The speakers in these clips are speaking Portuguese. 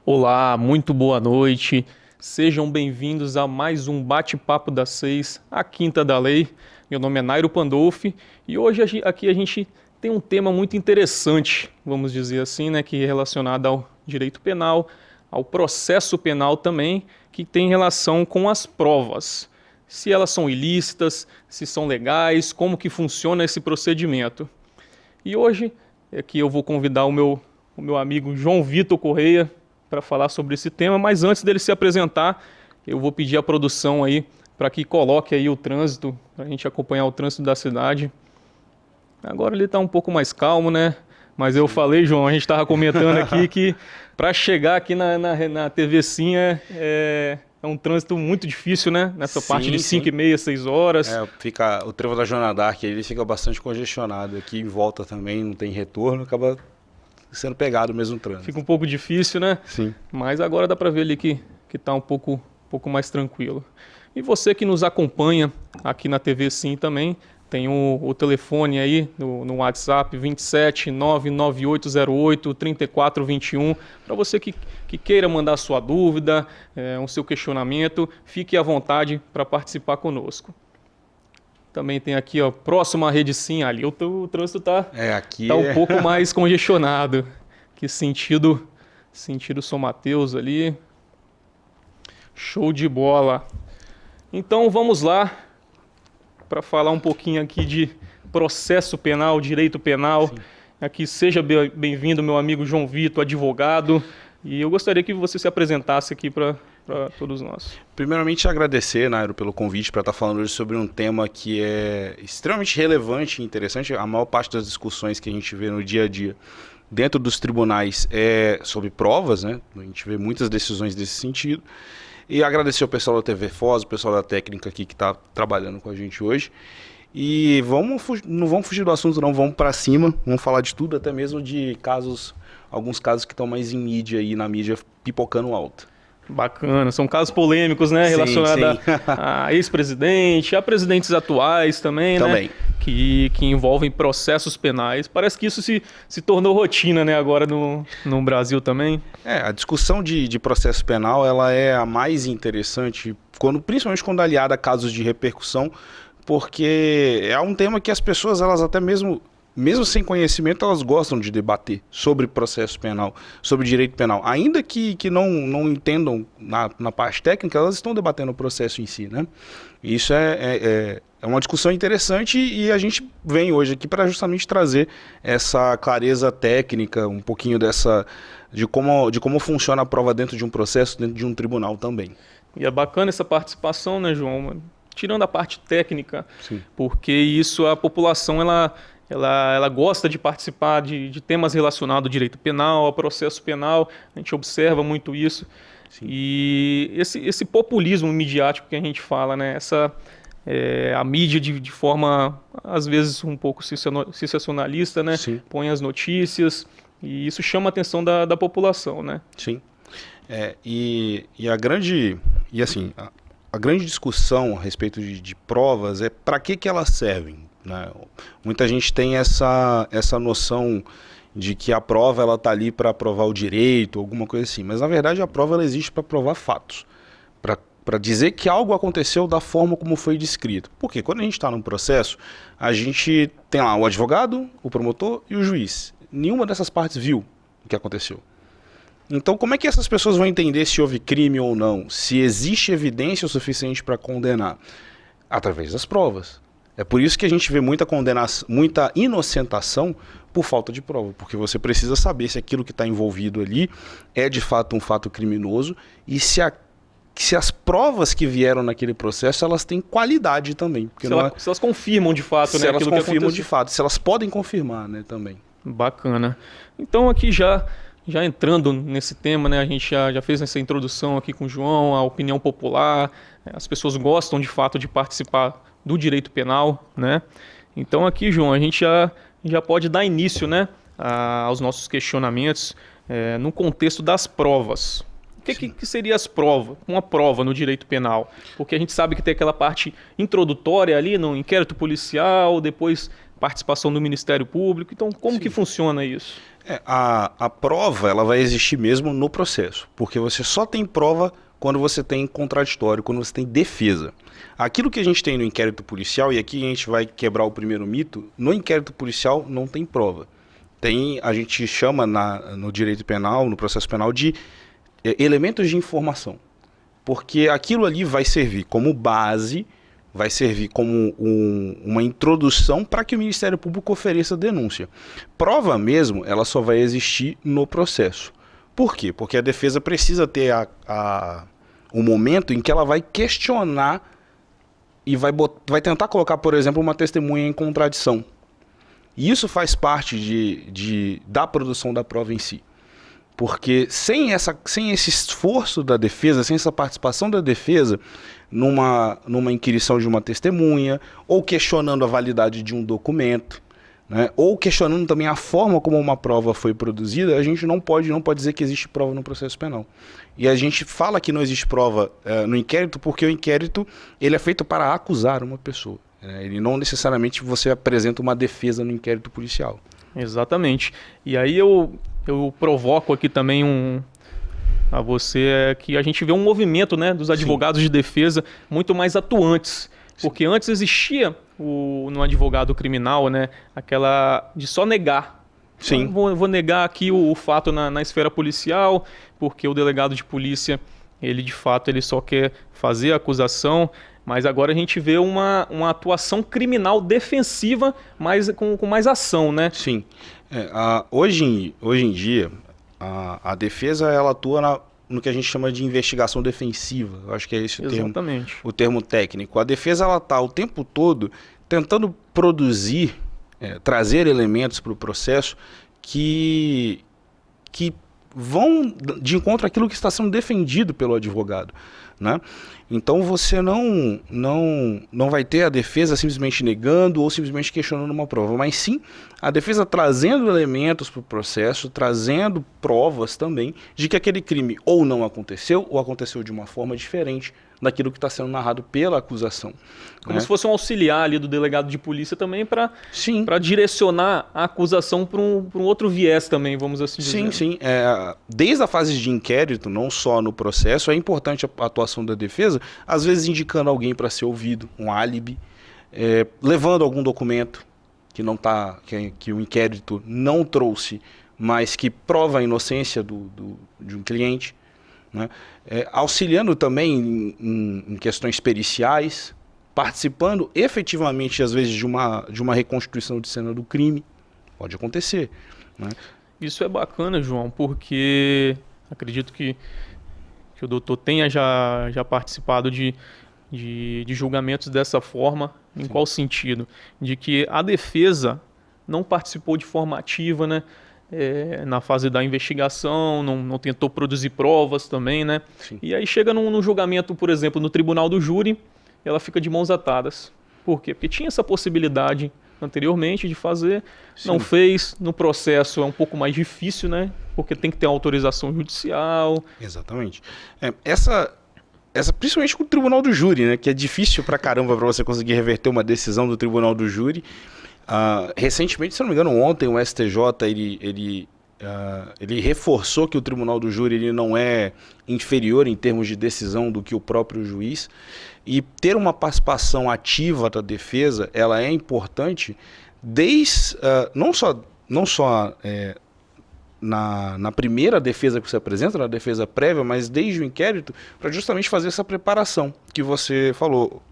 Olá, muito boa noite. Sejam bem-vindos a mais um Bate-Papo das Seis, a Quinta da Lei. Meu nome é Nairo Pandolfi e hoje aqui a gente tem um tema muito interessante, vamos dizer assim, né, que é relacionado ao direito penal, ao processo penal também, que tem relação com as provas. Se elas são ilícitas, se são legais, como que funciona esse procedimento. E hoje aqui eu vou convidar o meu amigo João Vitor Correia para falar sobre esse tema, mas antes dele se apresentar, eu vou pedir à produção aí para que coloque aí o trânsito, para a gente acompanhar o trânsito da cidade. Agora ele está um pouco mais calmo, né? Mas eu falei, João, a gente estava comentando aqui que para chegar aqui na TV Sim é um trânsito muito difícil, né? Nessa parte de 5h30, 6 horas. O trevo da Joana Dark ele fica bastante congestionado. Aqui em volta também não tem retorno, acaba sendo pegado mesmo o trânsito. Fica um pouco difícil, né? Sim. Mas agora dá para ver ali que está um pouco mais tranquilo. E você que nos acompanha aqui na TV Sim também, tem o telefone aí no WhatsApp 27 99808 3421, para você que queira mandar sua dúvida, o seu questionamento, fique à vontade para participar conosco. Também tem aqui, ó, próximo à Rede Sim, ali o trânsito tá um pouco mais congestionado. Que sentido São Mateus ali. Show de bola. Então vamos lá para falar um pouquinho aqui de processo penal, direito penal. Sim. Aqui seja bem-vindo, meu amigo João Vitor, advogado. E eu gostaria que você se apresentasse aqui para todos nós. Primeiramente, agradecer, Nairo, pelo convite para estar falando hoje sobre um tema que é extremamente relevante e interessante. A maior parte das discussões que a gente vê no dia a dia dentro dos tribunais é sobre provas, né? A gente vê muitas decisões desse sentido. E agradecer ao pessoal da TV Foz, o pessoal da técnica aqui que está trabalhando com a gente hoje. E não vamos fugir do assunto, não, vamos para cima, vamos falar de tudo, até mesmo de alguns casos que estão mais em mídia aí, na mídia pipocando alto. Bacana, são casos polêmicos, né? Relacionados a ex-presidente, a presidentes atuais também, né? Que envolvem processos penais. Parece que isso se tornou rotina, né? Agora no Brasil também. A discussão de processo penal, ela é a mais interessante, principalmente quando aliada a casos de repercussão, porque é um tema que as pessoas, elas até mesmo sem conhecimento, elas gostam de debater sobre processo penal, sobre direito penal. Ainda que não entendam na parte técnica, elas estão debatendo o processo em si, né? Isso é uma discussão interessante e a gente vem hoje aqui para justamente trazer essa clareza técnica, um pouquinho de como funciona a prova dentro de um processo, dentro de um tribunal também. E é bacana essa participação, né, João? Tirando a parte técnica, sim, porque isso a população ela gosta de participar de temas relacionados ao direito penal, ao processo penal, a gente observa muito isso. Sim. E esse populismo midiático que a gente fala, né? A mídia de forma, às vezes, um pouco sensacionalista, né? Sim. Põe as notícias e isso chama a atenção da população, né? Sim. A grande discussão a respeito de provas é para que elas servem, né? Muita gente tem essa noção de que a prova ela está ali para provar o direito, alguma coisa assim, mas na verdade a prova ela existe para provar fatos, para dizer que algo aconteceu da forma como foi descrito. Porque quando a gente está num processo, a gente tem lá o advogado, o promotor e o juiz. Nenhuma dessas partes viu o que aconteceu. Então, como é que essas pessoas vão entender se houve crime ou não? Se existe evidência o suficiente para condenar? Através das provas. É por isso que a gente vê muita condenação, muita inocentação por falta de prova, porque você precisa saber se aquilo que está envolvido ali é de fato um fato criminoso e se as provas que vieram naquele processo elas têm qualidade também. Se elas confirmam de fato, né? Se elas confirmam de fato, se elas podem confirmar, né, também. Bacana. Então aqui já entrando nesse tema, né, a gente já fez essa introdução aqui com o João, a opinião popular, as pessoas gostam de fato de participar do direito penal, né? Então aqui, João, a gente já pode dar início, né, aos nossos questionamentos no contexto das provas. O que seria as provas? Uma prova no direito penal? Porque a gente sabe que tem aquela parte introdutória ali no inquérito policial, depois participação do Ministério Público. Então, como que funciona isso? A prova ela vai existir mesmo no processo, porque você só tem prova quando você tem contraditório, quando você tem defesa. Aquilo que a gente tem no inquérito policial, e aqui a gente vai quebrar o primeiro mito, no inquérito policial não tem prova. A gente chama no direito penal, no processo penal, de elementos de informação. Porque aquilo ali vai servir como base, vai servir como uma introdução para que o Ministério Público ofereça denúncia. Prova mesmo, ela só vai existir no processo. Por quê? Porque a defesa precisa ter o momento em que ela vai questionar e vai tentar colocar, por exemplo, uma testemunha em contradição. E isso faz parte da produção da prova em si. Porque sem esse esforço da defesa, sem essa participação da defesa numa inquirição de uma testemunha, ou questionando a validade de um documento, né, ou questionando também a forma como uma prova foi produzida, a gente não pode dizer que existe prova no processo penal. E a gente fala que não existe prova no inquérito porque o inquérito ele é feito para acusar uma pessoa. Ele não necessariamente você apresenta uma defesa no inquérito policial. Exatamente. E aí eu provoco aqui também a você que a gente vê um movimento, né, dos advogados de defesa muito mais atuantes. Porque antes existia no advogado criminal, né, aquela de só negar. Sim. Vou negar aqui o fato na esfera policial, porque o delegado de polícia, ele de fato ele só quer fazer a acusação. Mas agora a gente vê uma atuação criminal defensiva com mais ação, né? Sim. Hoje em dia, a defesa ela atua no que a gente chama de investigação defensiva. Eu acho que é esse o termo técnico. A defesa ela está o tempo todo tentando produzir, trazer elementos para o processo que vão de encontro àquilo que está sendo defendido pelo advogado, né? Então você não vai ter a defesa simplesmente negando ou simplesmente questionando uma prova, mas sim a defesa trazendo elementos para o processo, trazendo provas também de que aquele crime ou não aconteceu ou aconteceu de uma forma diferente daquilo que está sendo narrado pela acusação. Como se fosse um auxiliar ali do delegado de polícia também para direcionar a acusação para um outro viés também, vamos assim dizer. Sim. Desde a fase de inquérito, não só no processo, é importante a atuação da defesa, às vezes indicando alguém para ser ouvido, um álibi, levando algum documento que o inquérito não trouxe, mas que prova a inocência de um cliente, né? Auxiliando também em questões periciais, participando efetivamente, às vezes, de uma reconstituição de cena do crime. Pode acontecer, né? Isso é bacana, João, porque acredito que o doutor tenha já participado de julgamentos dessa forma. Em qual sentido? De que a defesa não participou de forma ativa, né? Na fase da investigação, não tentou produzir provas também, né? Sim. E aí chega num julgamento, por exemplo, no tribunal do júri, ela fica de mãos atadas. Por quê? Porque tinha essa possibilidade anteriormente de fazer, não fez. No processo é um pouco mais difícil, né? Porque tem que ter autorização judicial. Exatamente. Essa principalmente com o tribunal do júri, né? Que é difícil pra caramba para você conseguir reverter uma decisão do tribunal do júri. Recentemente, se não me engano, ontem o STJ ele reforçou que o tribunal do júri ele não é inferior em termos de decisão do que o próprio juiz, e ter uma participação ativa da defesa ela é importante não só na primeira defesa que você apresenta, na defesa prévia, mas desde o inquérito, para justamente fazer essa preparação que você falou,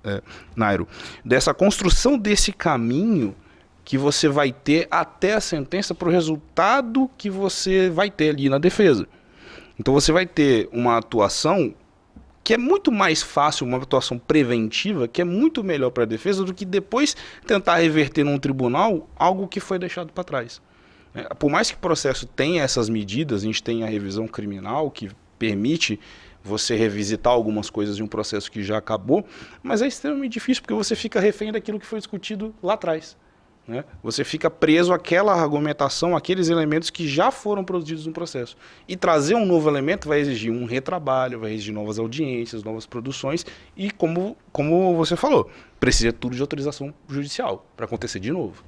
Nairo, dessa construção desse caminho que você vai ter até a sentença para o resultado que você vai ter ali na defesa. Então você vai ter uma atuação que é muito mais fácil, uma atuação preventiva, que é muito melhor para a defesa do que depois tentar reverter num tribunal algo que foi deixado para trás. Por mais que o processo tenha essas medidas, a gente tem a revisão criminal que permite você revisitar algumas coisas de um processo que já acabou, mas é extremamente difícil porque você fica refém daquilo que foi discutido lá atrás, né? Você fica preso àquela argumentação, àqueles elementos que já foram produzidos no processo. E trazer um novo elemento vai exigir um retrabalho, vai exigir novas audiências, novas produções e, como você falou, precisa tudo de autorização judicial para acontecer de novo.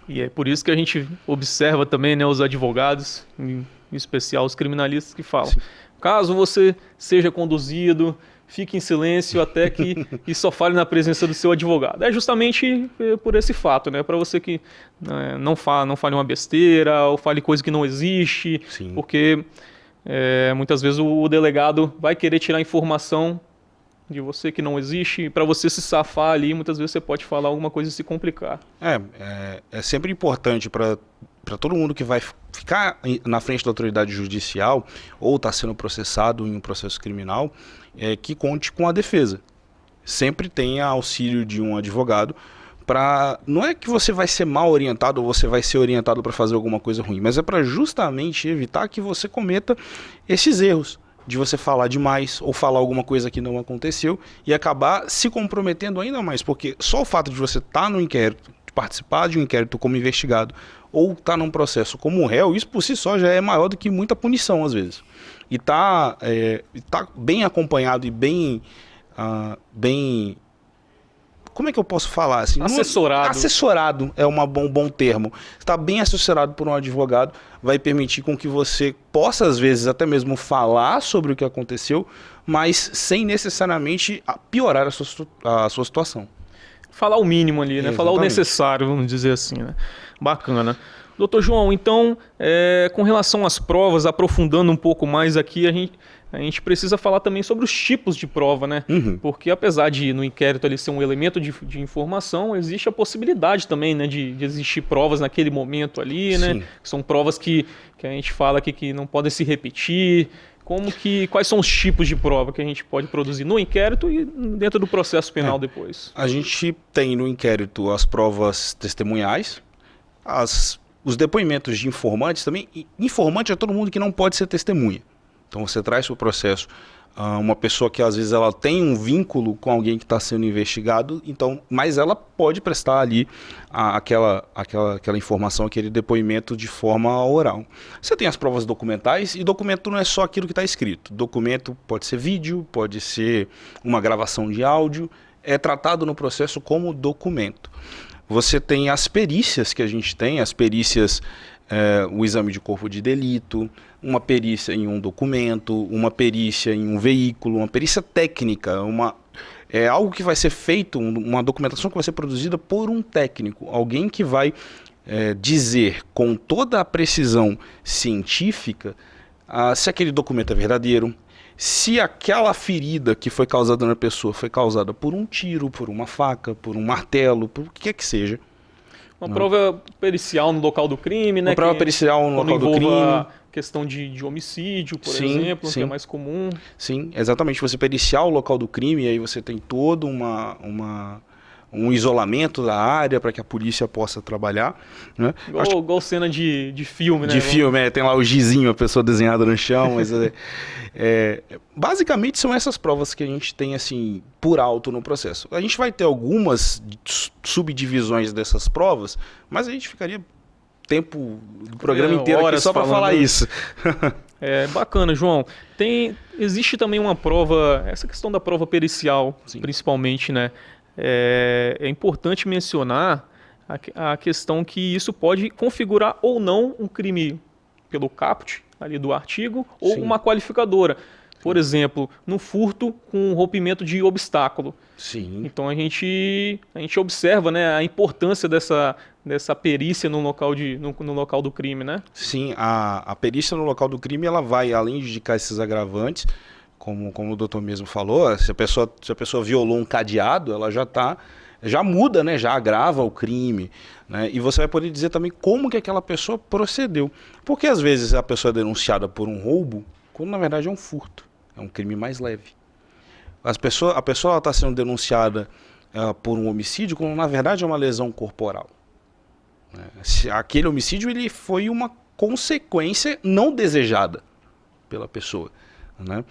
E é por isso que a gente observa também, né, os advogados, em especial os criminalistas, que falam: sim, caso você seja conduzido, fique em silêncio até que e só fale na presença do seu advogado. É justamente por esse fato, né, para você que não fale uma besteira ou fale coisa que não existe, sim, porque muitas vezes o delegado vai querer tirar informação de você que não existe, e para você se safar ali, muitas vezes você pode falar alguma coisa e se complicar. É sempre importante para todo mundo que vai ficar na frente da autoridade judicial ou está sendo processado em um processo criminal, que conte com a defesa. Sempre tenha auxílio de um advogado. Não é que você vai ser mal orientado ou você vai ser orientado para fazer alguma coisa ruim, mas é para justamente evitar que você cometa esses erros de você falar demais ou falar alguma coisa que não aconteceu e acabar se comprometendo ainda mais, porque só o fato de você estar no inquérito, de participar de um inquérito como investigado ou estar num processo como réu, isso por si só já é maior do que muita punição às vezes. E tá bem acompanhado e bem como é que eu posso falar assim? Assessorado. Assessorado é um bom termo. Está bem assessorado por um advogado, vai permitir com que você possa, às vezes, até mesmo falar sobre o que aconteceu, mas sem necessariamente piorar a sua situação. Falar o mínimo ali, né? Falar o necessário, vamos dizer assim, né? Bacana. Doutor João, então, com relação às provas, aprofundando um pouco mais aqui, a gente precisa falar também sobre os tipos de prova, né? Uhum. Porque apesar de no inquérito ali ser um elemento de informação, existe a possibilidade também, né, de existir provas naquele momento ali, né? Sim. São provas que a gente fala aqui que não podem se repetir. Quais são os tipos de prova que a gente pode produzir no inquérito e dentro do processo penal depois? A gente tem no inquérito as provas testemunhais, os depoimentos de informantes também. Informante é todo mundo que não pode ser testemunha. Então você traz para o processo uma pessoa que às vezes ela tem um vínculo com alguém que está sendo investigado, mas ela pode prestar ali aquela informação, aquele depoimento de forma oral. Você tem as provas documentais, e documento não é só aquilo que está escrito. Documento pode ser vídeo, pode ser uma gravação de áudio, é tratado no processo como documento. Você tem as perícias que a gente tem, as perícias, o exame de corpo de delito, uma perícia em um documento, uma perícia em um veículo, uma perícia técnica, algo que vai ser feito, uma documentação que vai ser produzida por um técnico, alguém que vai dizer com toda a precisão científica se aquele documento é verdadeiro, se aquela ferida que foi causada na pessoa foi causada por um tiro, por uma faca, por um martelo, por o que quer que seja. Uma prova pericial no local do crime, né? Uma prova pericial no local do crime. Questão de homicídio, por exemplo, que é mais comum. Sim, exatamente. Você periciar o local do crime, aí você tem todo um isolamento da área para que a polícia possa trabalhar. Né? Igual cena de filme, né? De filme, tem lá o gizinho, a pessoa desenhada no chão. Mas basicamente são essas provas que a gente tem assim por alto no processo. A gente vai ter algumas subdivisões dessas provas, mas a gente ficaria tempo do programa inteiro aqui só para falar isso. Bacana, João. Existe também uma prova, essa questão da prova pericial, sim, principalmente, né? É importante mencionar a questão que isso pode configurar ou não um crime pelo caput ali do artigo ou sim, uma qualificadora. Por exemplo, no furto com rompimento de obstáculo. Sim. Então a gente observa, né, a importância dessa perícia no local do crime, né? Sim, a perícia no local do crime ela vai, além de indicar esses agravantes, como o doutor mesmo falou, se a pessoa violou um cadeado, ela já muda, né, já agrava o crime, né, e você vai poder dizer também como que aquela pessoa procedeu. Porque às vezes a pessoa é denunciada por um roubo, quando na verdade é um furto, é um crime mais leve. A pessoa está sendo denunciada por um homicídio, quando na verdade é uma lesão corporal. Aquele homicídio ele foi uma consequência não desejada pela pessoa, né?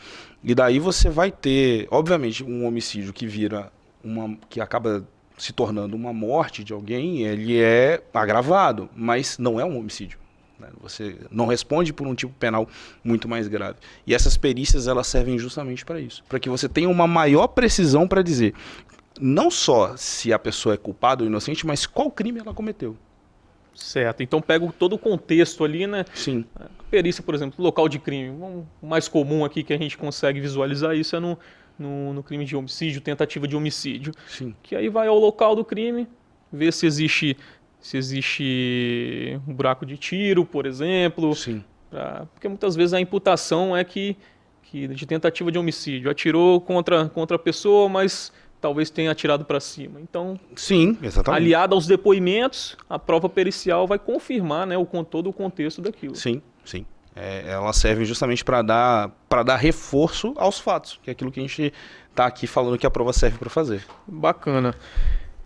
E daí você vai ter, obviamente, um homicídio que acaba se tornando uma morte de alguém, ele é agravado, mas não é um homicídio. Você não responde por um tipo penal muito mais grave. E essas perícias elas servem justamente para isso, para que você tenha uma maior precisão para dizer não só se a pessoa é culpada ou inocente, mas qual crime ela cometeu. Certo, então pego todo o contexto ali, né? Sim, A perícia, por exemplo, local de crime. O mais comum aqui que a gente consegue visualizar isso é no crime de homicídio, tentativa de homicídio. sim, Que aí vai ao local do crime, ver se existe um buraco de tiro, por exemplo. sim. Porque muitas vezes a imputação é que de tentativa de homicídio. Atirou contra a pessoa, mas talvez tenha atirado para cima. Então, Sim, exatamente. aliado aos depoimentos, a prova pericial vai confirmar, né, todo o contexto daquilo. Sim, sim. Ela serve justamente para dar reforço aos fatos, que é aquilo que a gente está aqui falando que a prova serve para fazer. Bacana.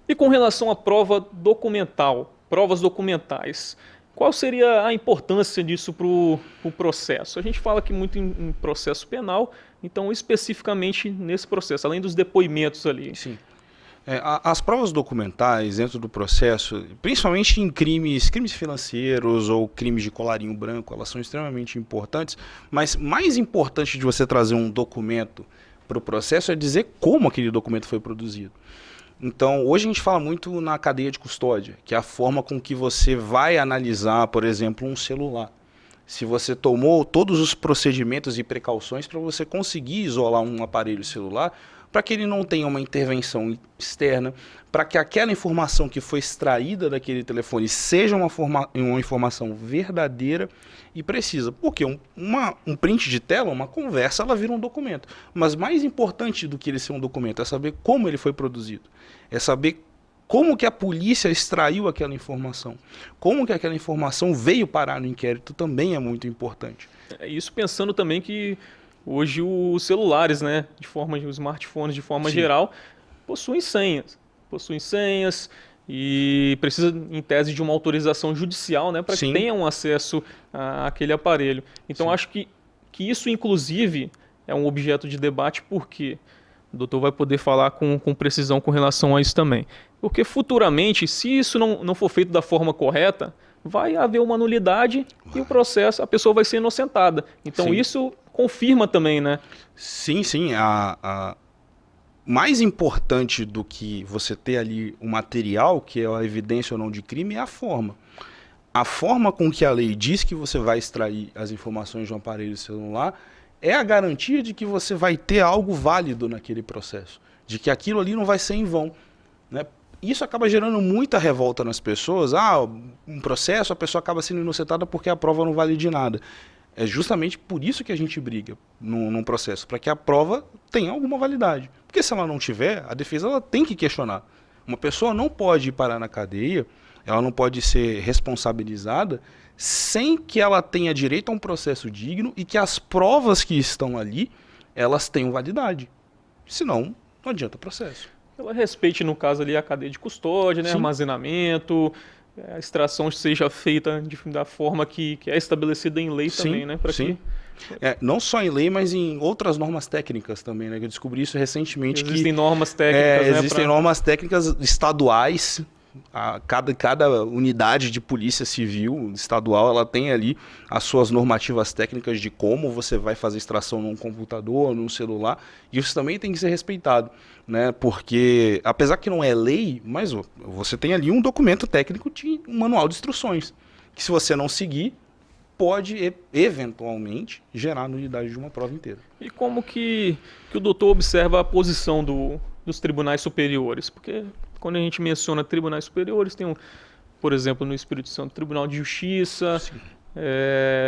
E com relação à prova documental, provas documentais, qual seria a importância disso para o processo? A gente fala aqui muito em processo penal, então especificamente nesse processo, além dos depoimentos ali. Sim. As provas documentais dentro do processo, principalmente em crimes financeiros ou crimes de colarinho branco, elas são extremamente importantes, mas mais importante de você trazer um documento para o processo é dizer como aquele documento foi produzido. Então, hoje a gente fala muito na cadeia de custódia, que é a forma com que você vai analisar, por exemplo, um celular. Se você tomou todos os procedimentos e precauções para você conseguir isolar um aparelho celular, para que ele não tenha uma intervenção externa, para que aquela informação que foi extraída daquele telefone seja uma informação verdadeira e precisa. Porque um print de tela, uma conversa, ela vira um documento. Mas mais importante do que ele ser um documento é saber como ele foi produzido. É saber como que a polícia extraiu aquela informação. Como que aquela informação veio parar no inquérito também é muito importante. Isso pensando também que hoje os celulares, né, os smartphones de forma geral, possuem senhas e precisa, em tese, de uma autorização judicial, né, para que tenham acesso àquele aparelho. Então, acho que isso, inclusive, é um objeto de debate, porque o doutor vai poder falar com precisão com relação a isso também. Porque futuramente, se isso não for feito da forma correta, vai haver uma nulidade e o processo, a pessoa vai ser inocentada. Então isso confirma também, né? Sim, sim. A mais importante do que você ter ali o material, que é a evidência ou não de crime, é a forma. A forma com que a lei diz que você vai extrair as informações de um aparelho celular é a garantia de que você vai ter algo válido naquele processo, de que aquilo ali não vai ser em vão, né? Isso acaba gerando muita revolta nas pessoas. Um processo, a pessoa acaba sendo inocentada porque a prova não vale de nada. É justamente por isso que a gente briga num processo, para que a prova tenha alguma validade. Porque se ela não tiver, a defesa ela tem que questionar. Uma pessoa não pode parar na cadeia, ela não pode ser responsabilizada sem que ela tenha direito a um processo digno e que as provas que estão ali, elas tenham validade. Senão, não adianta o processo. Ela respeite, no caso ali, a cadeia de custódia, né, armazenamento, a extração seja feita da forma que é estabelecida em lei também, né? Não só em lei, mas em outras normas técnicas também, né? Eu descobri isso recentemente. Existem normas técnicas, né? Existem normas técnicas estaduais. Cada unidade de polícia civil estadual, ela tem ali as suas normativas técnicas de como você vai fazer extração num computador, num celular, e isso também tem que ser respeitado, né? Porque, apesar que não é lei, mas você tem ali um documento técnico de um manual de instruções, que se você não seguir, pode eventualmente gerar nulidade de uma prova inteira. E como que o doutor observa a posição dos tribunais superiores? Porque quando a gente menciona tribunais superiores, tem, por exemplo, no Espírito Santo, Tribunal de Justiça,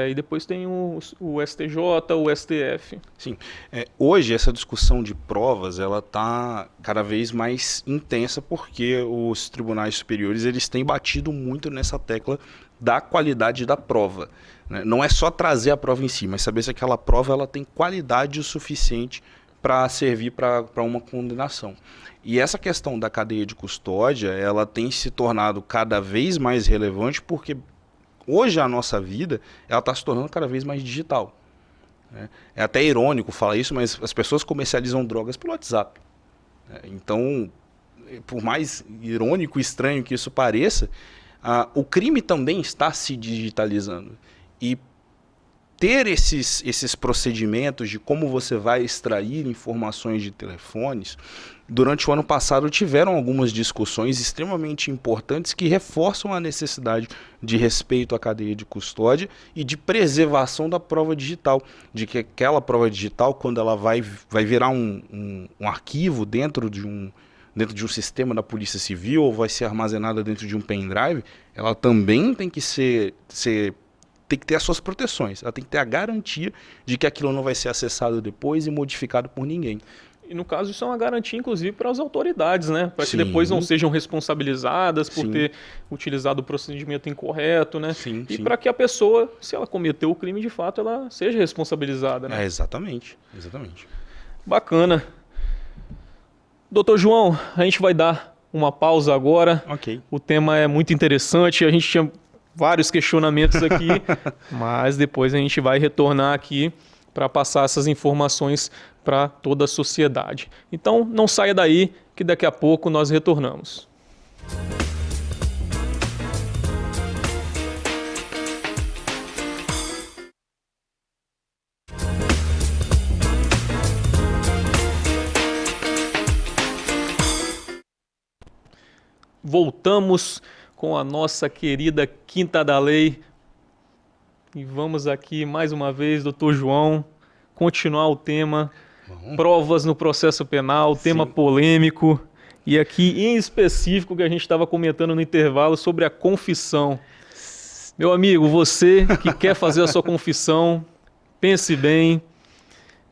e depois tem o STJ, o STF. Sim. Hoje, essa discussão de provas, ela está cada vez mais intensa, porque os tribunais superiores eles têm batido muito nessa tecla da qualidade da prova, né? Não é só trazer a prova em si, mas saber se aquela prova ela tem qualidade o suficiente para servir para uma condenação. E essa questão da cadeia de custódia, ela tem se tornado cada vez mais relevante porque hoje a nossa vida ela está se tornando cada vez mais digital, né? É até irônico falar isso, mas as pessoas comercializam drogas pelo WhatsApp, né? Então, por mais irônico e estranho que isso pareça, o crime também está se digitalizando. E ter esses procedimentos de como você vai extrair informações de telefones, durante o ano passado tiveram algumas discussões extremamente importantes que reforçam a necessidade de respeito à cadeia de custódia e de preservação da prova digital, de que aquela prova digital, quando ela vai virar um arquivo dentro de um sistema da Polícia Civil ou vai ser armazenada dentro de um pendrive, ela também tem que tem que ter as suas proteções. Ela tem que ter a garantia de que aquilo não vai ser acessado depois e modificado por ninguém. E no caso isso é uma garantia, inclusive, para as autoridades, né? Para que Sim. depois não sejam responsabilizadas por Sim. ter utilizado o procedimento incorreto, né? Sim, E sim. para que a pessoa, se ela cometeu o crime de fato, ela seja responsabilizada, né? Exatamente. Bacana. Doutor João, a gente vai dar uma pausa agora. Ok. O tema é muito interessante, a gente tinha vários questionamentos aqui, mas depois a gente vai retornar aqui para passar essas informações para toda a sociedade. Então não saia daí que daqui a pouco nós retornamos. Voltamos com a nossa querida Quinta da Lei. E vamos aqui mais uma vez, doutor João, continuar o tema provas no processo penal, tema polêmico. E aqui em específico que a gente estava comentando no intervalo sobre a confissão. Meu amigo, você que quer fazer a sua confissão, pense bem,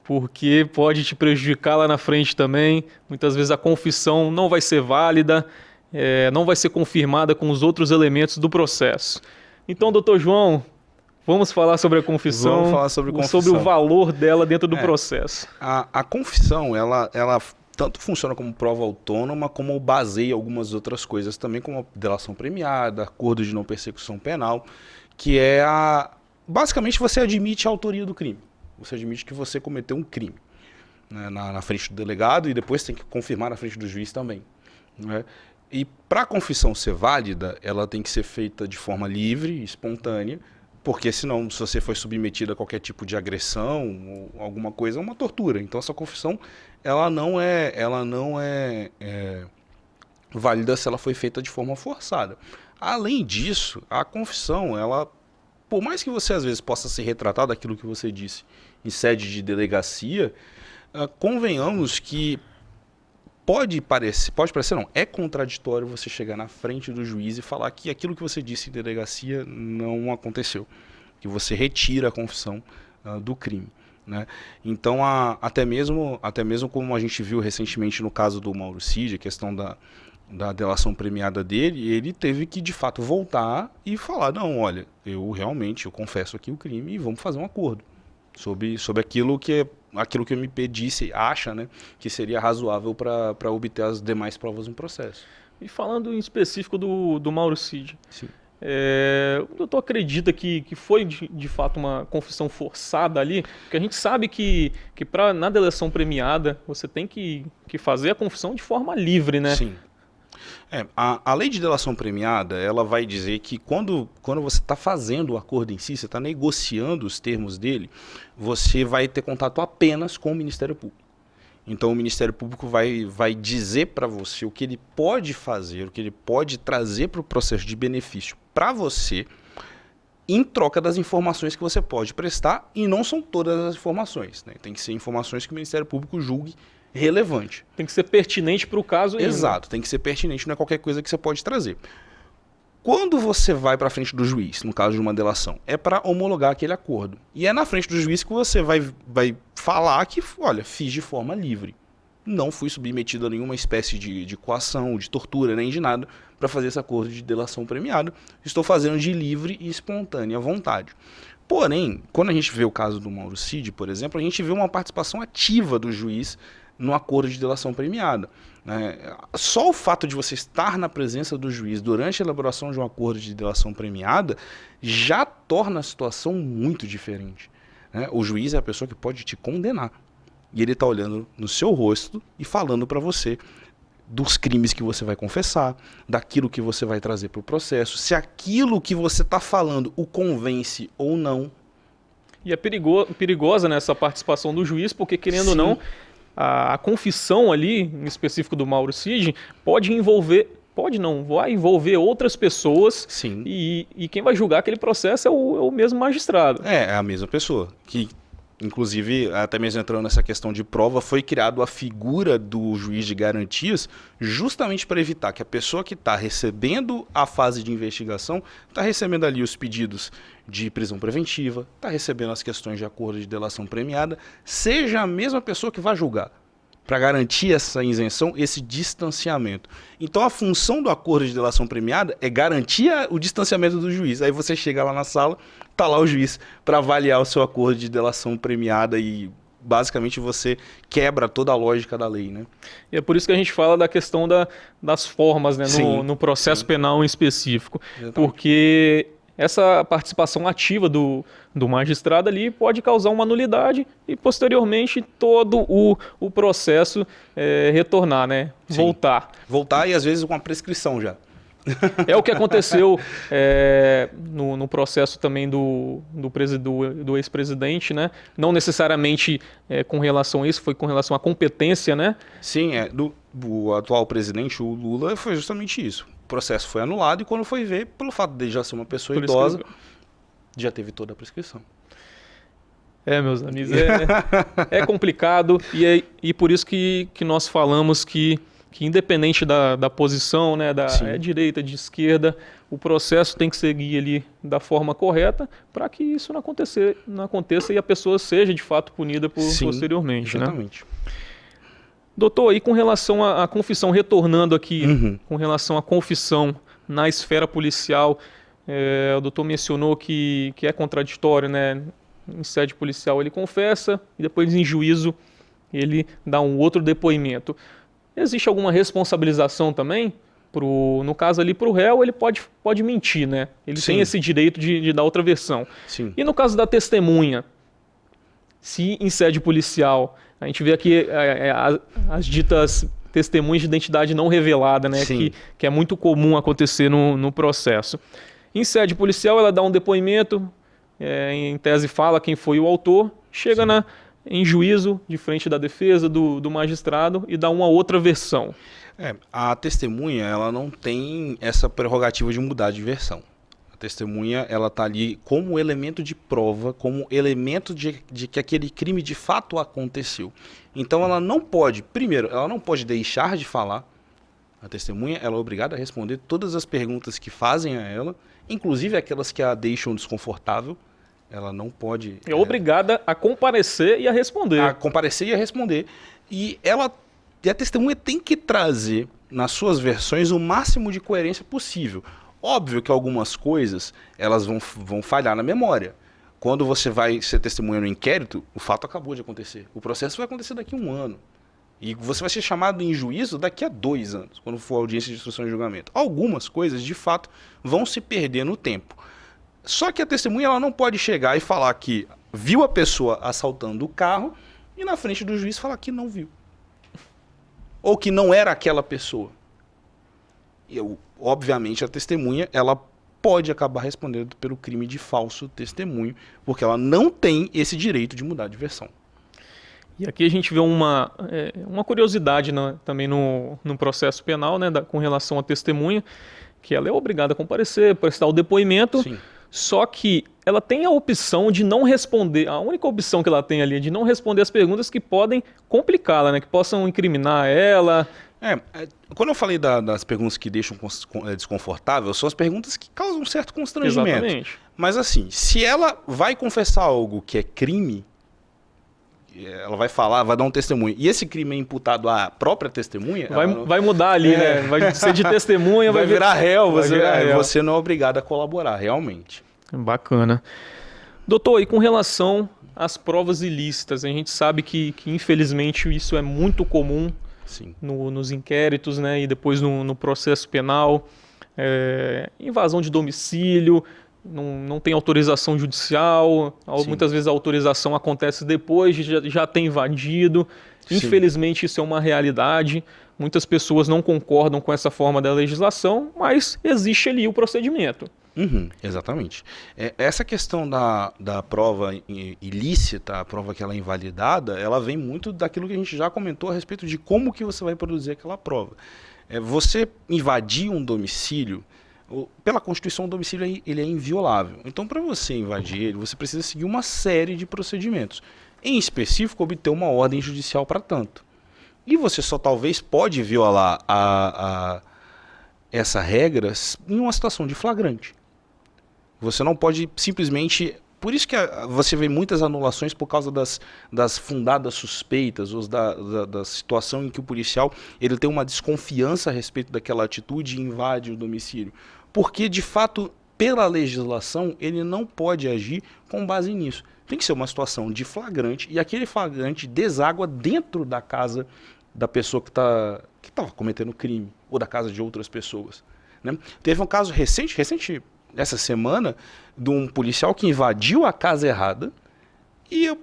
porque pode te prejudicar lá na frente também. Muitas vezes a confissão não vai ser válida, não vai ser confirmada com os outros elementos do processo. Então, doutor João, vamos falar sobre a confissão, Vamos falar sobre confissão. sobre o valor dela dentro do processo. A confissão, ela tanto funciona como prova autônoma, como baseia algumas outras coisas também, como a delação premiada, acordo de não persecução penal, que é basicamente você admite a autoria do crime. Você admite que você cometeu um crime, né, na frente do delegado e depois tem que confirmar na frente do juiz também, né? E para a confissão ser válida, ela tem que ser feita de forma livre, espontânea, porque senão, se você for submetido a qualquer tipo de agressão ou alguma coisa, é uma tortura. Então essa confissão ela não é válida se ela foi feita de forma forçada. Além disso, a confissão, ela, por mais que você às vezes possa se retratar daquilo que você disse em sede de delegacia, convenhamos que pode parecer não, é contraditório você chegar na frente do juiz e falar que aquilo que você disse em delegacia não aconteceu, que você retira a confissão do crime, né? Então, até mesmo como a gente viu recentemente no caso do Mauro Cid, a questão da delação premiada dele, ele teve que de fato voltar e falar, não, olha, eu confesso aqui o crime e vamos fazer um acordo sobre aquilo que o MP disse, acha, né, que seria razoável para obter as demais provas no processo. E falando em específico do Mauro Cid, Sim. o doutor acredita que foi de fato uma confissão forçada ali? Porque a gente sabe que na delação premiada você tem que fazer a confissão de forma livre, né? Sim. A lei de delação premiada, ela vai dizer que quando você está fazendo o acordo em si, você está negociando os termos dele, você vai ter contato apenas com o Ministério Público. Então o Ministério Público vai dizer para você o que ele pode fazer, o que ele pode trazer para o processo de benefício para você, em troca das informações que você pode prestar, e não são todas as informações, né? Tem que ser informações que o Ministério Público julgue relevante. Tem que ser pertinente para o caso ainda. Exato, tem que ser pertinente, não é qualquer coisa que você pode trazer. Quando você vai para frente do juiz, no caso de uma delação, é para homologar aquele acordo. E é na frente do juiz que você vai falar que, olha, fiz de forma livre. Não fui submetido a nenhuma espécie de coação, de tortura, nem de nada, para fazer esse acordo de delação premiada. Estou fazendo de livre e espontânea vontade. Porém, quando a gente vê o caso do Mauro Cid, por exemplo, a gente vê uma participação ativa do juiz no acordo de delação premiada, né? Só o fato de você estar na presença do juiz durante a elaboração de um acordo de delação premiada já torna a situação muito diferente, né? O juiz é a pessoa que pode te condenar. E ele está olhando no seu rosto e falando para você dos crimes que você vai confessar, daquilo que você vai trazer para o processo, se aquilo que você está falando o convence ou não. E é perigosa, né, essa participação do juiz, porque querendo ou não, a confissão ali, em específico do Mauro Cid, vai envolver outras pessoas. Sim. E quem vai julgar aquele processo é o mesmo magistrado. É a mesma pessoa. Que, inclusive, até mesmo entrando nessa questão de prova, foi criado a figura do juiz de garantias justamente para evitar que a pessoa que está recebendo a fase de investigação, está recebendo ali os pedidos de prisão preventiva, está recebendo as questões de acordo de delação premiada, seja a mesma pessoa que vai julgar, para garantir essa isenção, esse distanciamento. Então a função do acordo de delação premiada é garantir o distanciamento do juiz. Aí você chega lá na sala, tá lá o juiz para avaliar o seu acordo de delação premiada e basicamente você quebra toda a lógica da lei, né? E é por isso que a gente fala da questão das formas, né, no processo penal em específico. Exatamente. Porque essa participação ativa do magistrado ali pode causar uma nulidade e, posteriormente, todo o processo retornar, né? Voltar. Voltar e, às vezes, com a prescrição já. É o que aconteceu no processo também do ex-presidente, né? Não necessariamente com relação a isso, foi com relação à competência, né? Sim, do atual presidente, o Lula, foi justamente isso. O processo foi anulado e quando foi ver, pelo fato de já ser uma pessoa idosa, já teve toda a prescrição. Meus amigos, é complicado e por isso que nós falamos que independente da posição, né, da direita, de esquerda, o processo tem que seguir ali da forma correta para que isso não aconteça e a pessoa seja de fato punida posteriormente. Exatamente. Né? Doutor, e com relação à confissão, retornando aqui, com relação à confissão na esfera policial, o doutor mencionou que é contraditório, né? Em sede policial ele confessa e depois em juízo ele dá um outro depoimento. Existe alguma responsabilização também? No caso ali, para o réu, ele pode mentir, né? Ele tem esse direito de dar outra versão. Sim. E no caso da testemunha, se em sede policial, a gente vê aqui as ditas testemunhas de identidade não revelada, né? Que é muito comum acontecer no processo. Em sede policial, ela dá um depoimento, em tese fala quem foi o autor, chega em juízo, de frente da defesa, do magistrado, e dá uma outra versão. A testemunha, ela não tem essa prerrogativa de mudar de versão. A testemunha, ela está ali como elemento de prova, como elemento de que aquele crime de fato aconteceu. Então ela não pode, primeiro, ela não pode deixar de falar. A testemunha, ela é obrigada a responder todas as perguntas que fazem a ela, inclusive aquelas que a deixam desconfortável. Ela não pode... É obrigada a comparecer e a responder. A comparecer e a responder. E a testemunha tem que trazer, nas suas versões, o máximo de coerência possível. Óbvio que algumas coisas, elas vão falhar na memória. Quando você vai ser testemunha no inquérito, o fato acabou de acontecer. O processo vai acontecer daqui a 1 ano. E você vai ser chamado em juízo daqui a 2 anos, quando for a audiência de instrução e julgamento. Algumas coisas, de fato, vão se perder no tempo. Só que a testemunha, ela não pode chegar e falar que viu a pessoa assaltando o carro e na frente do juiz falar que não viu. Ou que não era aquela pessoa. Obviamente, a testemunha, ela pode acabar respondendo pelo crime de falso testemunho, porque ela não tem esse direito de mudar de versão. E aqui a gente vê uma curiosidade também no processo penal, né, com relação à testemunha, que ela é obrigada a comparecer, prestar o depoimento. Sim. Só que ela tem a opção de não responder, a única opção que ela tem ali é de não responder as perguntas que podem complicá-la, né? Que possam incriminar ela. Quando eu falei das perguntas que deixam desconfortável, são as perguntas que causam um certo constrangimento. Exatamente. Mas assim, se ela vai confessar algo que é crime, ela vai falar, vai dar um testemunho, e esse crime é imputado à própria testemunha... Vai mudar ali, né? Vai ser de testemunha, vai virar réu, você não é obrigado a colaborar, realmente. Bacana. Doutor, e com relação às provas ilícitas, a gente sabe que infelizmente isso é muito comum nos inquéritos, né? E depois no processo penal, invasão de domicílio, não tem autorização judicial, muitas vezes a autorização acontece depois de já ter invadido. Infelizmente isso é uma realidade, muitas pessoas não concordam com essa forma da legislação, mas existe ali o procedimento. Exatamente. Essa questão da prova ilícita, a prova que ela é invalidada, ela vem muito daquilo que a gente já comentou a respeito de como que você vai produzir aquela prova. Você invadir um domicílio, pela Constituição, o domicílio ele é inviolável. Então, para você invadir ele, você precisa seguir uma série de procedimentos. Em específico, obter uma ordem judicial para tanto. E você só talvez pode violar essa regra em uma situação de flagrante. Você não pode simplesmente... Por isso que você vê muitas anulações por causa das fundadas suspeitas, ou da situação em que o policial ele tem uma desconfiança a respeito daquela atitude e invade o domicílio. Porque, de fato, pela legislação, ele não pode agir com base nisso. Tem que ser uma situação de flagrante, e aquele flagrante deságua dentro da casa da pessoa que estava cometendo crime, ou da casa de outras pessoas. Né? Teve um caso recente essa semana, de um policial que invadiu a casa errada, e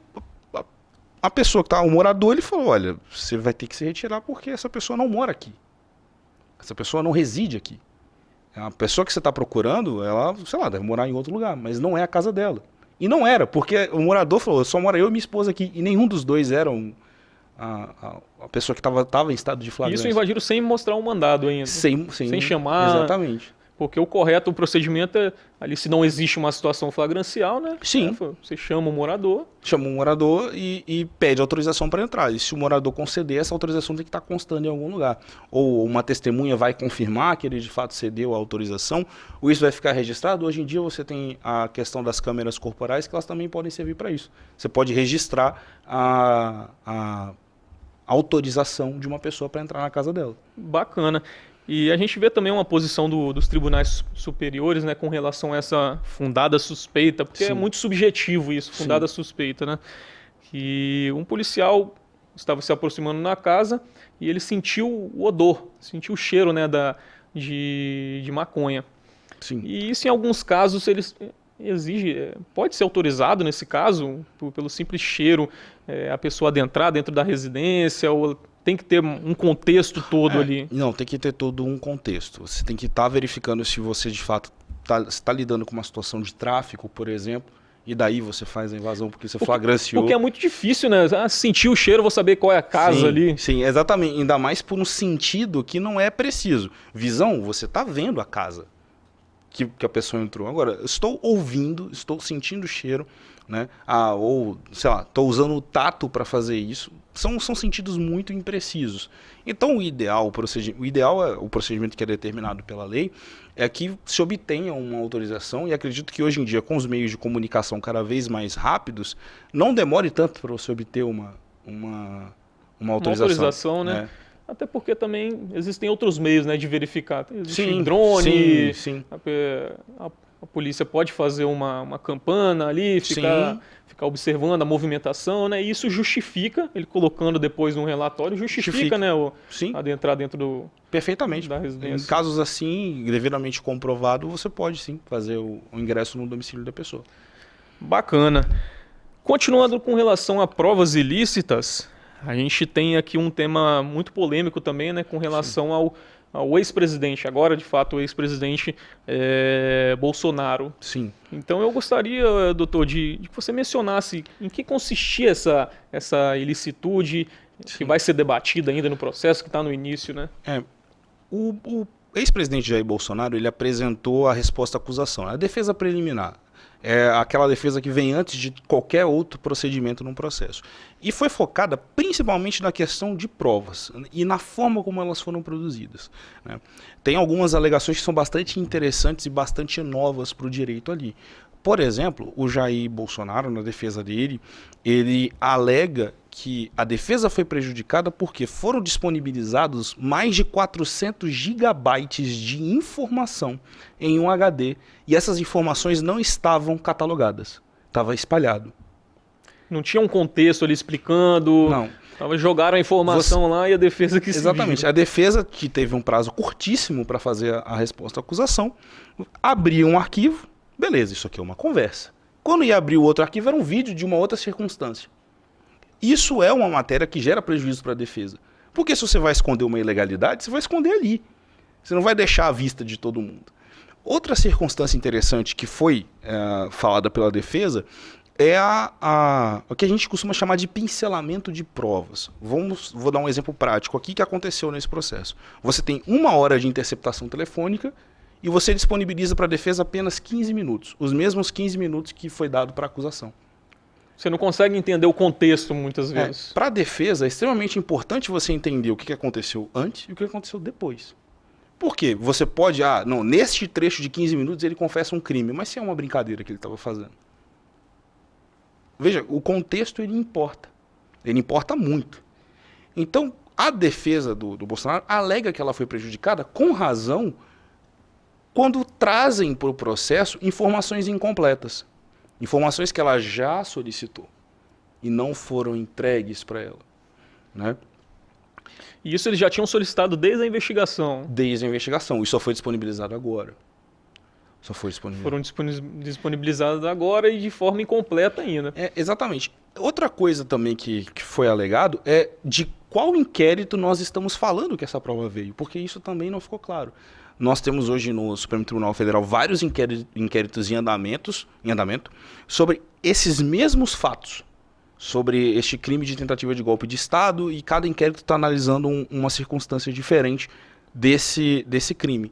a pessoa que estava, o morador, ele falou, olha, você vai ter que se retirar porque essa pessoa não mora aqui. Essa pessoa não reside aqui. A pessoa que você está procurando, ela, sei lá, deve morar em outro lugar, mas não é a casa dela. E não era, porque o morador falou, só mora eu e minha esposa aqui, e nenhum dos dois eram a pessoa que estava em estado de flagrância. Isso invadiram sem mostrar um mandado ainda. Sem chamar. Exatamente. Porque o correto, o procedimento é, ali se não existe uma situação flagrancial, né? Sim. Você chama o morador. Chama o morador e pede autorização para entrar. E se o morador conceder, essa autorização tem que estar constando em algum lugar. Ou uma testemunha vai confirmar que ele de fato cedeu a autorização, ou isso vai ficar registrado. Hoje em dia você tem a questão das câmeras corporais, que elas também podem servir para isso. Você pode registrar a autorização de uma pessoa para entrar na casa dela. Bacana. E a gente vê também uma posição dos tribunais superiores, né, com relação a essa fundada suspeita, porque Sim. é muito subjetivo isso, fundada suspeita, né? Que um policial estava se aproximando na casa e ele sentiu o odor, sentiu o cheiro, né, de maconha. Sim. E isso, em alguns casos, eles pode ser autorizado nesse caso, pelo simples cheiro, a pessoa adentrar dentro da residência, ou tem que ter um contexto todo ali? Não, tem que ter todo um contexto. Você tem que estar verificando se você de fato está lidando com uma situação de tráfico, por exemplo, e daí você faz a invasão porque você flagranciou. Porque é muito difícil, né? Sentir o cheiro, vou saber qual é a casa ali. Sim, exatamente. Ainda mais por um sentido que não é preciso. Visão, você está vendo a casa que a pessoa entrou. Agora, eu estou ouvindo, estou sentindo o cheiro, né? Ou, sei lá, estou usando o tato para fazer isso. São sentidos muito imprecisos. Então, o ideal é o procedimento que é determinado pela lei, é que se obtenha uma autorização, e acredito que hoje em dia, com os meios de comunicação cada vez mais rápidos, não demore tanto para você obter uma autorização. Uma autorização, né? Até porque também existem outros meios, né, de verificar. Existe drone, sim. A polícia pode fazer uma campana ali, ficar observando a movimentação, né? E isso justifica, ele colocando depois um relatório, justifica. Né, adentrar dentro perfeitamente da residência. Em casos assim, devidamente comprovado, você pode sim fazer o ingresso no domicílio da pessoa. Bacana. Continuando com relação a provas ilícitas, a gente tem aqui um tema muito polêmico também, né, com relação ao ex-presidente, agora de fato o ex-presidente Bolsonaro. Sim. Então eu gostaria, doutor, de que você mencionasse em que consistia essa ilicitude que vai ser debatida ainda no processo, que está no início, né? O ex-presidente Jair Bolsonaro, ele apresentou a resposta à acusação, a defesa preliminar. É aquela defesa que vem antes de qualquer outro procedimento num processo. E foi focada principalmente na questão de provas e na forma como elas foram produzidas, né? Tem algumas alegações que são bastante interessantes e bastante novas para o direito ali. Por exemplo, o Jair Bolsonaro, na defesa dele, ele alega que a defesa foi prejudicada porque foram disponibilizados mais de 400 gigabytes de informação em um HD e essas informações não estavam catalogadas, estava espalhado. Não tinha um contexto ali explicando, não. Jogaram a informação lá e a defesa que exatamente, a defesa, que teve um prazo curtíssimo para fazer a resposta à acusação, abriu um arquivo, beleza, isso aqui é uma conversa. Quando ia abrir o outro arquivo era um vídeo de uma outra circunstância. Isso é uma matéria que gera prejuízo para a defesa. Porque se você vai esconder uma ilegalidade, você vai esconder ali. Você não vai deixar à vista de todo mundo. Outra circunstância interessante que foi falada pela defesa é o que a gente costuma chamar de pincelamento de provas. Vou dar um exemplo prático aqui que aconteceu nesse processo. Você tem 1 hora de interceptação telefônica e você disponibiliza para a defesa apenas 15 minutos, os mesmos 15 minutos que foi dado para a acusação. Você não consegue entender o contexto muitas vezes. Para a defesa é extremamente importante você entender o que aconteceu antes e o que aconteceu depois. Por quê? Você pode, neste trecho de 15 minutos ele confessa um crime, mas se é uma brincadeira que ele estava fazendo. Veja, o contexto ele importa muito. Então, a defesa do Bolsonaro alega que ela foi prejudicada com razão quando trazem para o processo informações incompletas. Informações que ela já solicitou e não foram entregues para ela. Né? E isso eles já tinham solicitado desde a investigação? Desde a investigação. Isso só foi disponibilizado agora. Foram disponibilizados agora e de forma incompleta ainda. Exatamente. Outra coisa também que foi alegado é de qual inquérito nós estamos falando que essa prova veio, porque isso também não ficou claro. Nós temos hoje no Supremo Tribunal Federal vários inquéritos em andamento sobre esses mesmos fatos, sobre este crime de tentativa de golpe de Estado, e cada inquérito está analisando uma circunstância diferente desse crime.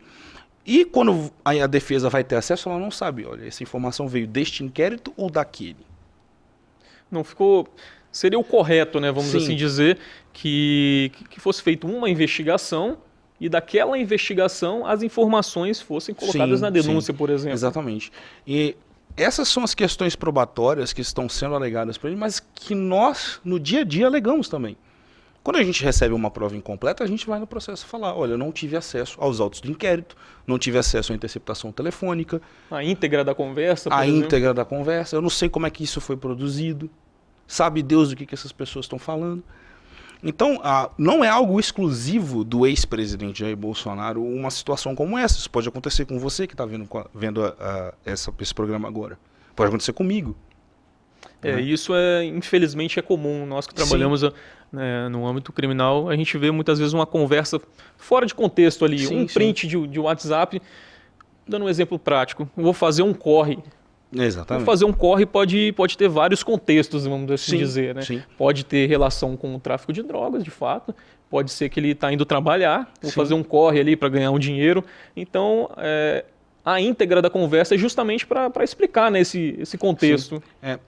E quando a defesa vai ter acesso, ela não sabe, olha, essa informação veio deste inquérito ou daquele. Não ficou... Seria o correto, né, vamos assim dizer, que fosse feita uma investigação e daquela investigação as informações fossem colocadas na denúncia, por exemplo. Exatamente. E essas são as questões probatórias que estão sendo alegadas para ele, mas que nós, no dia a dia, alegamos também. Quando a gente recebe uma prova incompleta, a gente vai no processo falar, olha, eu não tive acesso aos autos do inquérito, não tive acesso à interceptação telefônica. A íntegra da conversa, por exemplo. Íntegra da conversa, eu não sei como é que isso foi produzido, sabe Deus do que essas pessoas estão falando. Então, não é algo exclusivo do ex-presidente Jair Bolsonaro uma situação como essa. Isso pode acontecer com você que está vendo esse programa agora. Pode acontecer comigo. Isso infelizmente é comum. Nós que trabalhamos no âmbito criminal, a gente vê muitas vezes uma conversa fora de contexto ali, print de WhatsApp. Dando um exemplo prático, vou fazer um corre. Exatamente. Fazer um corre pode ter vários contextos, vamos assim dizer. Né? Pode ter relação com o tráfico de drogas, de fato. Pode ser que ele está indo trabalhar, vou fazer um corre ali para ganhar um dinheiro. Então, a íntegra da conversa é justamente para explicar, né, esse contexto.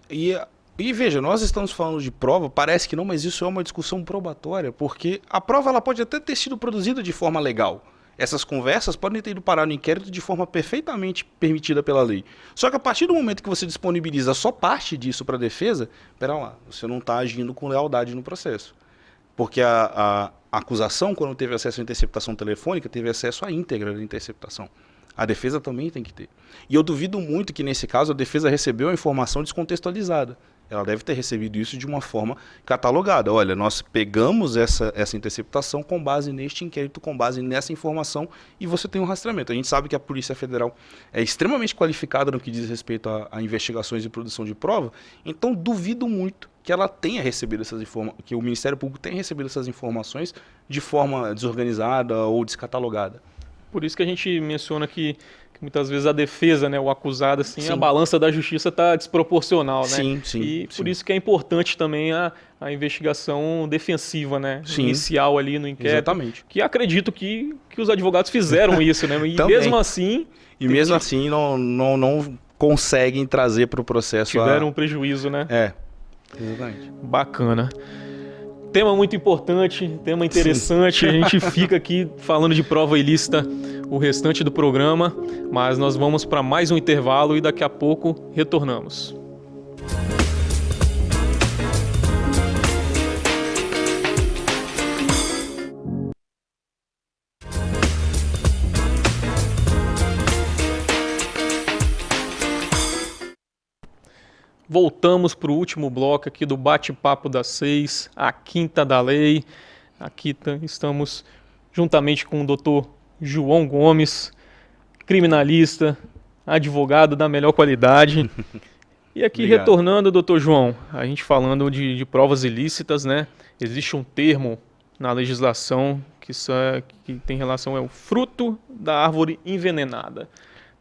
E veja, nós estamos falando de prova, parece que não, mas isso é uma discussão probatória, porque a prova ela pode até ter sido produzida de forma legal. Essas conversas podem ter ido parar no inquérito de forma perfeitamente permitida pela lei. Só que a partir do momento que você disponibiliza só parte disso para a defesa, pera lá, você não está agindo com lealdade no processo. Porque a acusação, quando teve acesso à interceptação telefônica, teve acesso à íntegra da interceptação. A defesa também tem que ter. E eu duvido muito que, nesse caso, a defesa recebeu a informação descontextualizada. Ela deve ter recebido isso de uma forma catalogada. Olha, nós pegamos essa interceptação com base neste inquérito, com base nessa informação, e você tem um rastreamento. A gente sabe que a Polícia Federal é extremamente qualificada no que diz respeito a investigações e produção de prova, então duvido muito que ela tenha recebido essas informações, que o Ministério Público tenha recebido essas informações de forma desorganizada ou descatalogada. Por isso que a gente menciona que muitas vezes a defesa, né, o acusado, assim, a balança da justiça está desproporcional, né? Por isso que é importante também a investigação defensiva, né? Inicial ali no inquérito. Exatamente. Que acredito que os advogados fizeram isso, né? E mesmo assim... não conseguem trazer para o processo... Tiveram um prejuízo, né? Exatamente. Bacana. Tema muito importante, tema interessante. A gente fica aqui falando de prova ilícita o restante do programa, mas nós vamos para mais um intervalo e daqui a pouco retornamos. Voltamos para o último bloco aqui do Bate-Papo das 6, a Quinta da Lei. Aqui estamos juntamente com o Dr. João Gomes, criminalista, advogado da melhor qualidade. E aqui Obrigado. Retornando, Dr. João, a gente falando de provas ilícitas, né? Existe um termo na legislação que tem relação ao fruto da árvore envenenada.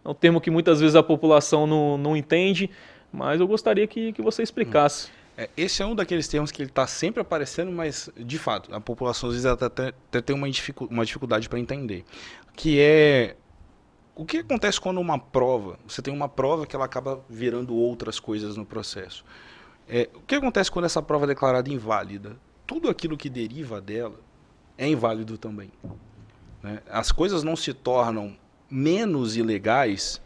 É um termo que muitas vezes a população não entende, mas eu gostaria que você explicasse. Esse é um daqueles termos que ele está sempre aparecendo, mas, de fato, a população às vezes até tem uma dificuldade para entender. Que é o que acontece quando você tem uma prova que ela acaba virando outras coisas no processo. O que acontece quando essa prova é declarada inválida? Tudo aquilo que deriva dela é inválido também, né? As coisas não se tornam menos ilegais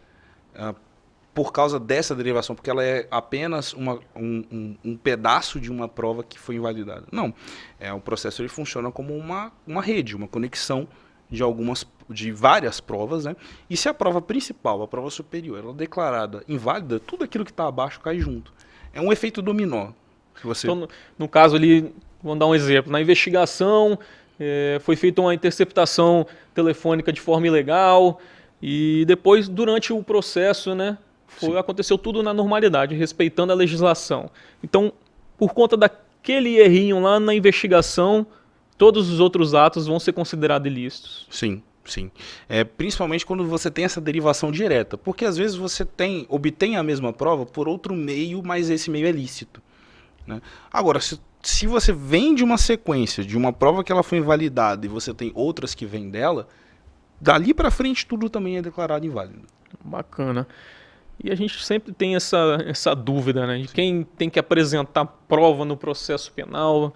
por causa dessa derivação, porque ela é apenas um pedaço de uma prova que foi invalidada. Não, o processo ele funciona como uma rede, uma conexão de várias provas, né? E se a prova principal, a prova superior, ela é declarada inválida, tudo aquilo que está abaixo cai junto. É um efeito dominó. Então, no caso ali, vamos dar um exemplo, na investigação foi feita uma interceptação telefônica de forma ilegal e depois, durante o processo, né, aconteceu tudo na normalidade, respeitando a legislação. Então, por conta daquele errinho lá na investigação, todos os outros atos vão ser considerados ilícitos. Sim, sim. Principalmente quando você tem essa derivação direta, porque às vezes você obtém a mesma prova por outro meio, mas esse meio é lícito, né? Agora, se você vem de uma sequência, de uma prova que ela foi invalidada e você tem outras que vêm dela, dali para frente tudo também é declarado inválido. Bacana. E a gente sempre tem essa dúvida, né, de quem tem que apresentar prova no processo penal.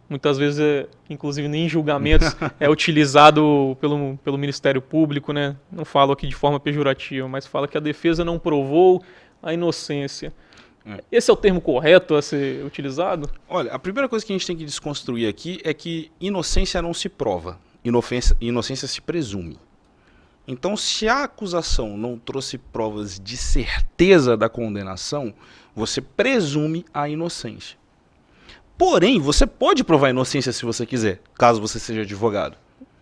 Muitas vezes, inclusive em julgamentos, é utilizado pelo Ministério Público, né? Não falo aqui de forma pejorativa, mas fala que a defesa não provou a inocência. Esse é o termo correto a ser utilizado? Olha, a primeira coisa que a gente tem que desconstruir aqui é que inocência não se prova, inocência se presume. Então, se a acusação não trouxe provas de certeza da condenação, você presume a inocência. Porém, você pode provar a inocência se você quiser, caso você seja advogado.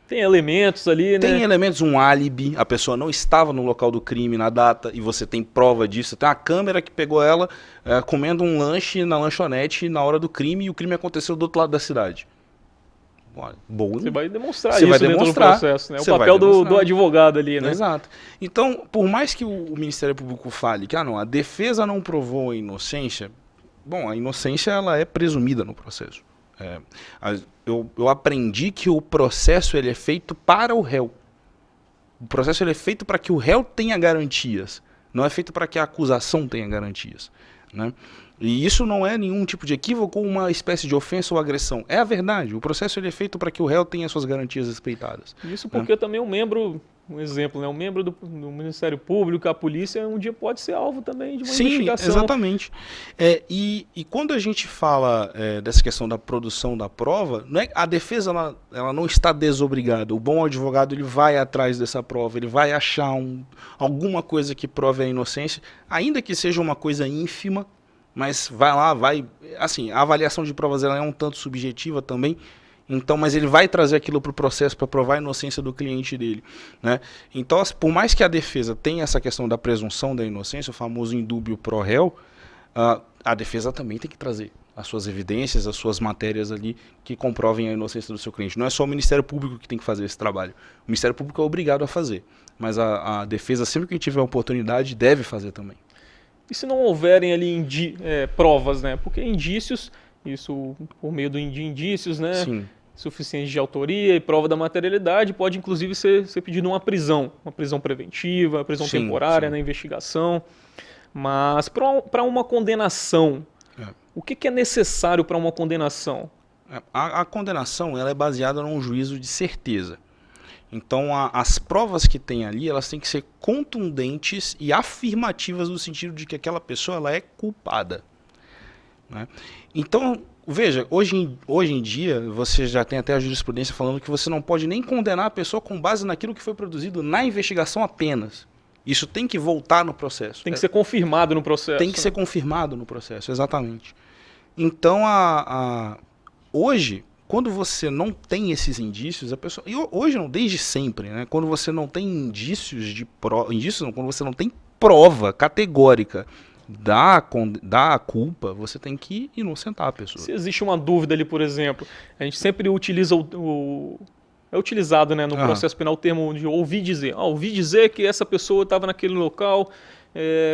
Tem elementos ali, né? Tem elementos, um álibi, a pessoa não estava no local do crime na data e você tem prova disso. Tem uma câmera que pegou ela comendo um lanche na lanchonete na hora do crime e o crime aconteceu do outro lado da cidade. Bom, você vai demonstrar isso dentro do processo, né? O papel do advogado ali, né? Exato. Então, por mais que o Ministério Público fale que a defesa não provou a inocência, bom, a inocência ela é presumida no processo. Eu aprendi que o processo ele é feito para o réu. O processo ele é feito para que o réu tenha garantias. Não é feito para que a acusação tenha garantias, né? E isso não é nenhum tipo de equívoco ou uma espécie de ofensa ou agressão. É a verdade. O processo ele é feito para que o réu tenha suas garantias respeitadas. Isso porque também um exemplo, né? Um membro do Ministério Público, a polícia, um dia pode ser alvo também de uma investigação. Sim, exatamente. E quando a gente fala dessa questão da produção da prova, a defesa ela não está desobrigada. O bom advogado ele vai atrás dessa prova, ele vai achar alguma coisa que prove a inocência, ainda que seja uma coisa ínfima, mas assim, a avaliação de provas ela é um tanto subjetiva também, então, mas ele vai trazer aquilo para o processo para provar a inocência do cliente dele, né? Então, por mais que a defesa tenha essa questão da presunção da inocência, o famoso indúbio pro réu, a defesa também tem que trazer as suas evidências, as suas matérias ali que comprovem a inocência do seu cliente. Não é só o Ministério Público que tem que fazer esse trabalho. O Ministério Público é obrigado a fazer, mas a defesa, sempre que tiver oportunidade, deve fazer também. E se não houverem ali provas, né? Porque indícios, isso por meio de indícios, né? Sim. Suficiente de autoria e prova da materialidade, pode inclusive ser pedido uma prisão preventiva, prisão temporária na investigação. Mas para uma condenação, o que é necessário para uma condenação? A condenação ela é baseada num juízo de certeza. Então, as provas que tem ali, elas têm que ser contundentes e afirmativas no sentido de que aquela pessoa ela é culpada, né? Então, veja, hoje em dia, você já tem até a jurisprudência falando que você não pode nem condenar a pessoa com base naquilo que foi produzido na investigação apenas. Isso tem que voltar no processo. Tem que ser confirmado no processo. Tem que ser confirmado no processo, exatamente. Então, hoje, quando você não tem esses indícios, a pessoa... E hoje não, desde sempre, né? Quando você não tem quando você não tem prova categórica da culpa, você tem que inocentar a pessoa. Se existe uma dúvida ali, por exemplo, a gente sempre utiliza é utilizado, né, no processo penal o termo de ouvir dizer. Ouvi dizer que essa pessoa estava naquele local,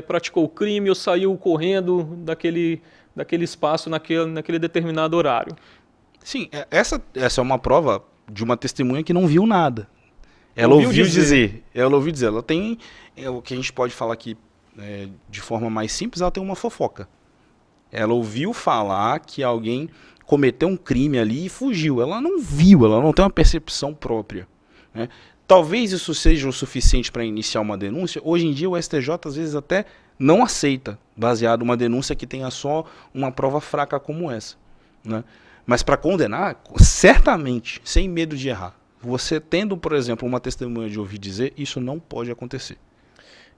praticou o crime ou saiu correndo daquele espaço naquele determinado horário. Sim, essa é uma prova de uma testemunha que não viu nada. Ela ouviu dizer. Ela tem, o que a gente pode falar aqui de forma mais simples, ela tem uma fofoca. Ela ouviu falar que alguém cometeu um crime ali e fugiu. Ela não viu, ela não tem uma percepção própria, né? Talvez isso seja o suficiente para iniciar uma denúncia. Hoje em dia o STJ às vezes até não aceita, baseado uma denúncia que tenha só uma prova fraca como essa, né? Mas para condenar, certamente, sem medo de errar, você tendo, por exemplo, uma testemunha de ouvir dizer, isso não pode acontecer.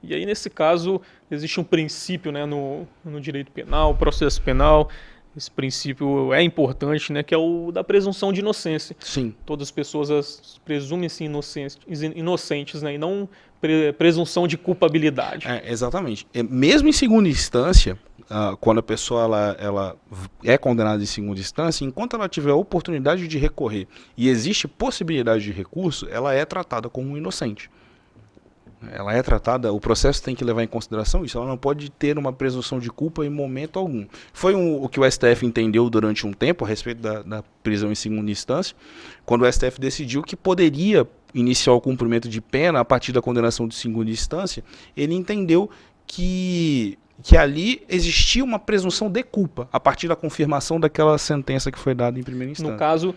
E aí, nesse caso, existe um princípio, né, no direito penal, processo penal. Esse princípio é importante, né, que é o da presunção de inocência. Sim. Todas as pessoas presumem-se inocentes, né, e não presunção de culpabilidade. Exatamente. Mesmo em segunda instância, quando a pessoa ela é condenada em segunda instância, enquanto ela tiver a oportunidade de recorrer e existe possibilidade de recurso, ela é tratada como um inocente. Ela é tratada, o processo tem que levar em consideração isso, ela não pode ter uma presunção de culpa em momento algum. Foi o que o STF entendeu durante um tempo a respeito da prisão em segunda instância, quando o STF decidiu que poderia iniciar o cumprimento de pena a partir da condenação de segunda instância. Ele entendeu que ali existia uma presunção de culpa a partir da confirmação daquela sentença que foi dada em primeira instância. No caso,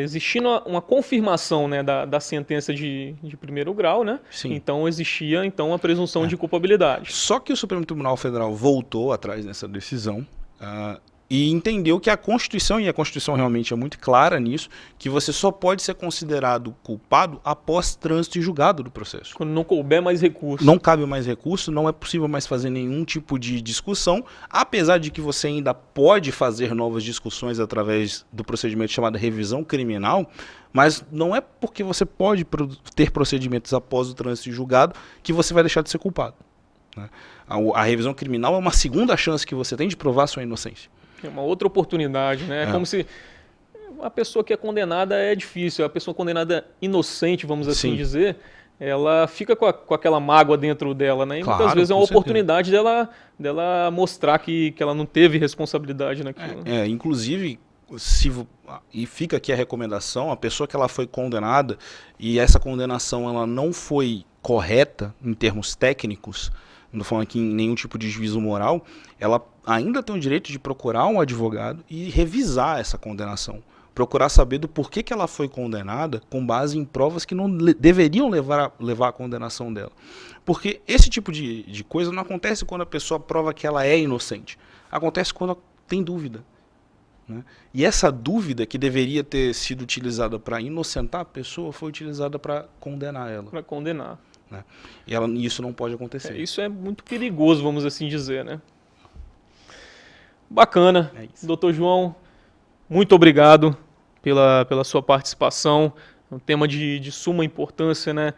existindo uma confirmação, né, da sentença de primeiro grau, né? Sim. Então existia a presunção de culpabilidade. Só que o Supremo Tribunal Federal voltou atrás nessa decisão e entendeu que a Constituição, e a Constituição realmente é muito clara nisso, que você só pode ser considerado culpado após trânsito e julgado do processo. Quando não couber mais recurso. Não cabe mais recurso, não é possível mais fazer nenhum tipo de discussão, apesar de que você ainda pode fazer novas discussões através do procedimento chamado revisão criminal, mas não é porque você pode ter procedimentos após o trânsito e julgado que você vai deixar de ser culpado, né? A revisão criminal é uma segunda chance que você tem de provar sua inocência. É uma outra oportunidade, né? É como se a pessoa que é condenada é difícil, a pessoa condenada inocente, vamos assim dizer, ela fica com aquela mágoa dentro dela, né? E claro, muitas vezes é uma oportunidade dela mostrar que ela não teve responsabilidade naquilo. Inclusive, e fica aqui a recomendação, a pessoa que ela foi condenada e essa condenação ela não foi correta em termos técnicos, não estou falando aqui em nenhum tipo de juízo moral, ela ainda tem o direito de procurar um advogado e revisar essa condenação. Procurar saber do porquê que ela foi condenada com base em provas que não deveriam levar à condenação dela. Porque esse tipo de coisa não acontece quando a pessoa prova que ela é inocente. Acontece quando ela tem dúvida, né? E essa dúvida que deveria ter sido utilizada para inocentar a pessoa foi utilizada para condenar ela. Para condenar. Né? E isso não pode acontecer. Isso é muito perigoso, vamos assim dizer, né? Bacana. Doutor João, muito obrigado pela sua participação. É um tema de suma importância, né?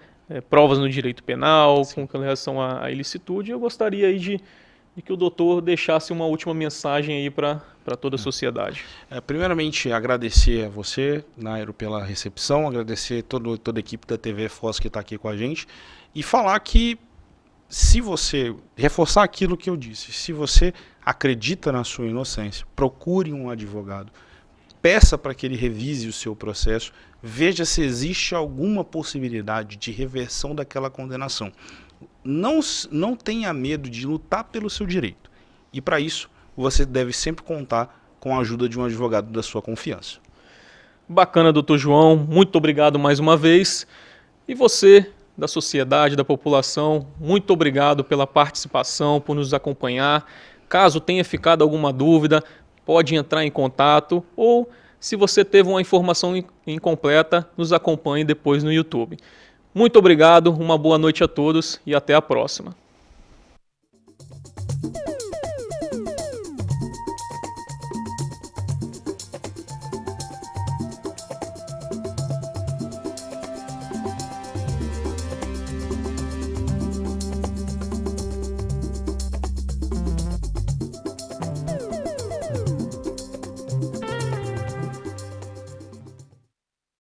Provas no direito penal, com relação à ilicitude. Eu gostaria aí de que o doutor deixasse uma última mensagem aí para toda a sociedade. Primeiramente, agradecer a você, Nairo, pela recepção, agradecer toda a equipe da TV Foz que está aqui com a gente e falar que reforçar aquilo que eu disse, se você acredita na sua inocência, procure um advogado, peça para que ele revise o seu processo, veja se existe alguma possibilidade de reversão daquela condenação. Não tenha medo de lutar pelo seu direito. E para isso, você deve sempre contar com a ajuda de um advogado da sua confiança. Bacana, doutor João. Muito obrigado mais uma vez. E você, da sociedade, da população, muito obrigado pela participação, por nos acompanhar. Caso tenha ficado alguma dúvida, pode entrar em contato ou, se você teve uma informação incompleta, nos acompanhe depois no YouTube. Muito obrigado, uma boa noite a todos e até a próxima.